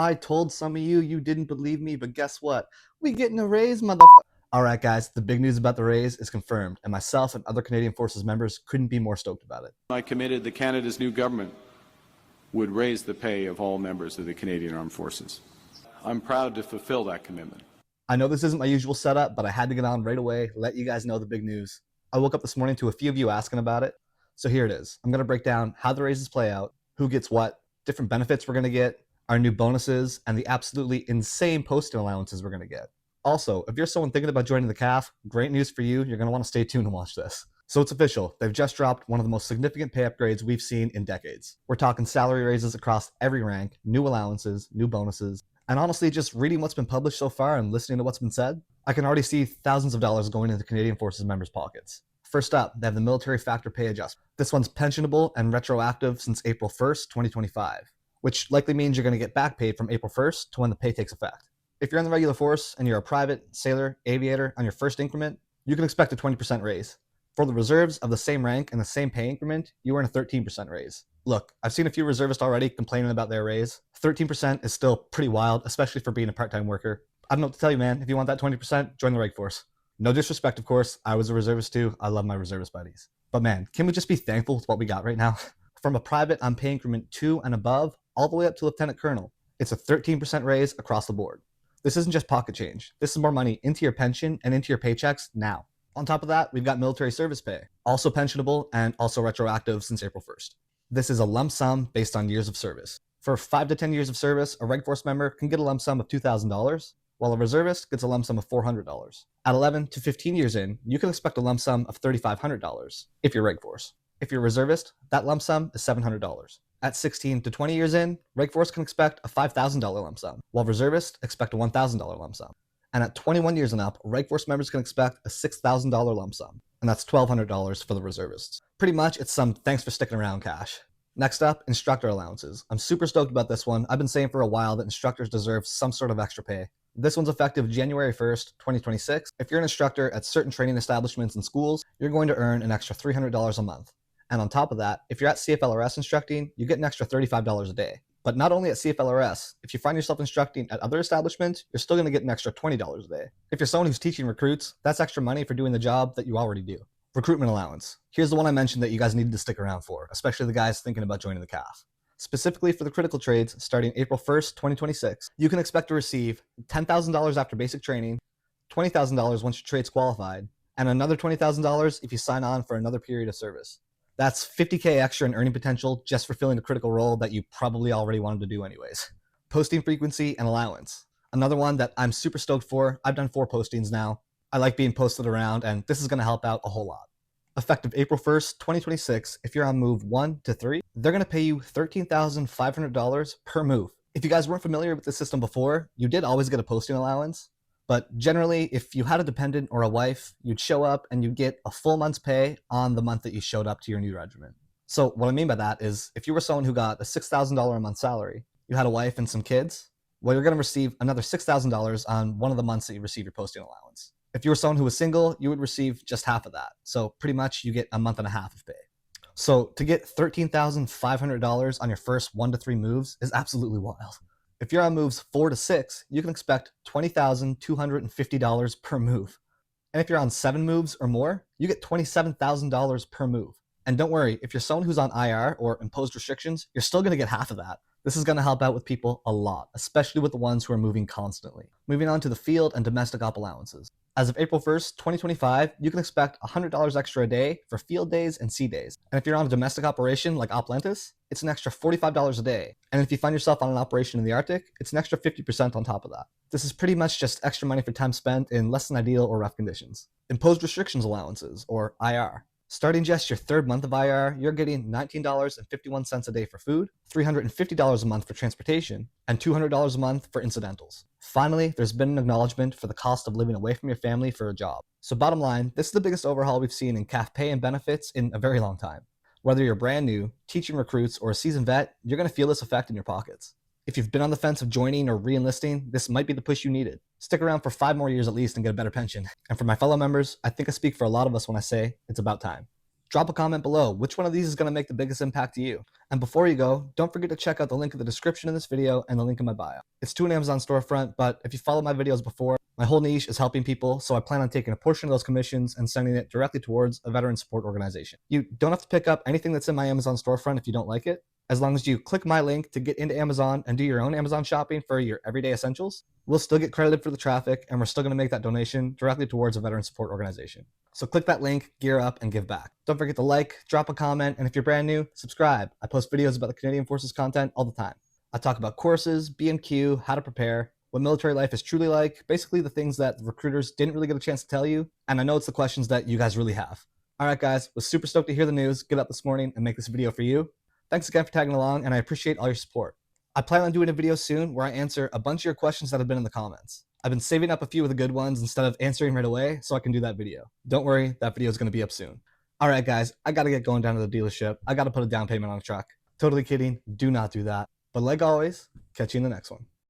I told some of you you didn't believe me, but guess what? We getting a raise, motherfucker. All right, guys, the big news about the raise is confirmed, and myself and other Canadian Forces members couldn't be more stoked about it. I committed that Canada's new government would raise the pay of all members of the Canadian Armed Forces. I'm proud to fulfill that commitment. I know this isn't my usual setup, but I had to get on right away, let you guys know the big news. I woke up this morning to a few of you asking about it, so here it is. I'm going to break down how the raises play out, who gets what, different benefits we're going to get, our new bonuses, and the absolutely insane posting allowances we're going to get. Also, if you're someone thinking about joining the CAF, great news for you. You're going to want to stay tuned and watch this. So it's official. They've just dropped one of the most significant pay upgrades we've seen in decades. We're talking salary raises across every rank, new allowances, new bonuses, and honestly, just reading what's been published so far and listening to what's been said, I can already see thousands of dollars going into Canadian Forces members' pockets. First up, they have the military factor pay adjustment. This one's pensionable and retroactive since April 1st, 2025, which likely means you're going to get back paid from April 1st to when the pay takes effect. If you're in the regular force and you're a private, sailor, aviator on your first increment, you can expect a 20% raise. For the reserves of the same rank and the same pay increment, you earn a 13% raise. Look, I've seen a few reservists already complaining about their raise. 13% is still pretty wild, especially for being a part-time worker. I don't know what to tell you, man. If you want that 20%, join the Reg Force. No disrespect, of course. I was a reservist too. I love my reservist buddies. But man, can we just be thankful with what we got right now? From a private on pay increment 2 and above, all the way up to Lieutenant Colonel, it's a 13% raise across the board. This isn't just pocket change. This is more money into your pension and into your paychecks now. On top of that, we've got military service pay, also pensionable and also retroactive since April 1st. This is a lump sum based on years of service. For 5 to 10 years of service, a Reg Force member can get a lump sum of $2,000, while a reservist gets a lump sum of $400. At 11 to 15 years in, you can expect a lump sum of $3,500 if you're Reg Force. If you're a reservist, that lump sum is $700. At 16 to 20 years in, Reg Force can expect a $5,000 lump sum, while reservists expect a $1,000 lump sum. And at 21 years and up, Reg Force members can expect a $6,000 lump sum, and that's $1,200 for the reservists. Pretty much, it's some thanks for sticking around cash. Next up, instructor allowances. I'm super stoked about this one. I've been saying for a while that instructors deserve some sort of extra pay. This one's effective January 1st, 2026. If you're an instructor at certain training establishments and schools, you're going to earn an extra $300 a month. And on top of that, if you're at CFLRS instructing, you get an extra $35 a day. But not only at CFLRS, if you find yourself instructing at other establishments, you're still going to get an extra $20 a day. If you're someone who's teaching recruits, that's extra money for doing the job that you already do. Recruitment allowance. Here's the one I mentioned that you guys needed to stick around for, especially the guys thinking about joining the CAF. Specifically for the critical trades, starting April 1st, 2026, you can expect to receive $10,000 after basic training, $20,000 once your trade's qualified, and another $20,000 if you sign on for another period of service. That's $50K extra in earning potential just for filling a critical role that you probably already wanted to do anyways. Posting frequency and allowance. Another one that I'm super stoked for. I've done 4 postings now. I like being posted around, and this is going to help out a whole lot. Effective April 1st, 2026, if you're on move 1 to 3, they're going to pay you $13,500 per move. If you guys weren't familiar with the system before, you did always get a posting allowance. But generally, if you had a dependent or a wife, you'd show up and you'd get a full month's pay on the month that you showed up to your new regiment. So what I mean by that is if you were someone who got a $6,000 a month salary, you had a wife and some kids, well, you're going to receive another $6,000 on one of the months that you receive your posting allowance. If you were someone who was single, you would receive just half of that. So pretty much you get a month and a half of pay. So to get $13,500 on your first 1 to 3 moves is absolutely wild. If you're on moves 4 to 6, you can expect $20,250 per move. And if you're on 7 moves or more, you get $27,000 per move. And don't worry, if you're someone who's on IR or imposed restrictions, you're still going to get half of that. This is going to help out with people a lot, especially with the ones who are moving constantly. Moving on to the field and domestic op allowances. As of April 1st, 2025, you can expect $100 extra a day for field days and sea days. And if you're on a domestic operation like Oplentis, it's an extra $45 a day. And if you find yourself on an operation in the Arctic, it's an extra 50% on top of that. This is pretty much just extra money for time spent in less than ideal or rough conditions. Imposed restrictions allowances, or IR. Starting just your 3rd month of IR, you're getting $19.51 a day for food, $350 a month for transportation, and $200 a month for incidentals. Finally, there's been an acknowledgement for the cost of living away from your family for a job. So bottom line, this is the biggest overhaul we've seen in CAF pay and benefits in a very long time. Whether you're brand new, teaching recruits, or a seasoned vet, you're going to feel this effect in your pockets. If you've been on the fence of joining or re-enlisting, this might be the push you needed. Stick around for 5 more years at least and get a better pension. And for my fellow members, I think I speak for a lot of us when I say it's about time. Drop a comment below. Which one of these is going to make the biggest impact to you? And before you go, don't forget to check out the link in the description in this video and the link in my bio. It's to an Amazon storefront, but if you followed my videos before, my whole niche is helping people, so I plan on taking a portion of those commissions and sending it directly towards a veteran support organization. You don't have to pick up anything that's in my Amazon storefront if you don't like it. As long as you click my link to get into Amazon and do your own Amazon shopping for your everyday essentials, we'll still get credited for the traffic, and we're still going to make that donation directly towards a veteran support organization. So click that link, gear up, and give back. Don't forget to like, drop a comment, and if you're brand new, subscribe. I post videos about the Canadian Forces content all the time. I talk about courses, B&Q, how to prepare, what military life is truly like, basically the things that recruiters didn't really get a chance to tell you, and I know it's the questions that you guys really have. All right, guys, was super stoked to hear the news, get up this morning, and make this video for you. Thanks again for tagging along, and I appreciate all your support. I plan on doing a video soon where I answer a bunch of your questions that have been in the comments. I've been saving up a few of the good ones instead of answering right away so I can do that video. Don't worry, that video is going to be up soon. All right, guys, I got to get going down to the dealership. I got to put a down payment on a truck. Totally kidding. Do not do that. But like always, catch you in the next one.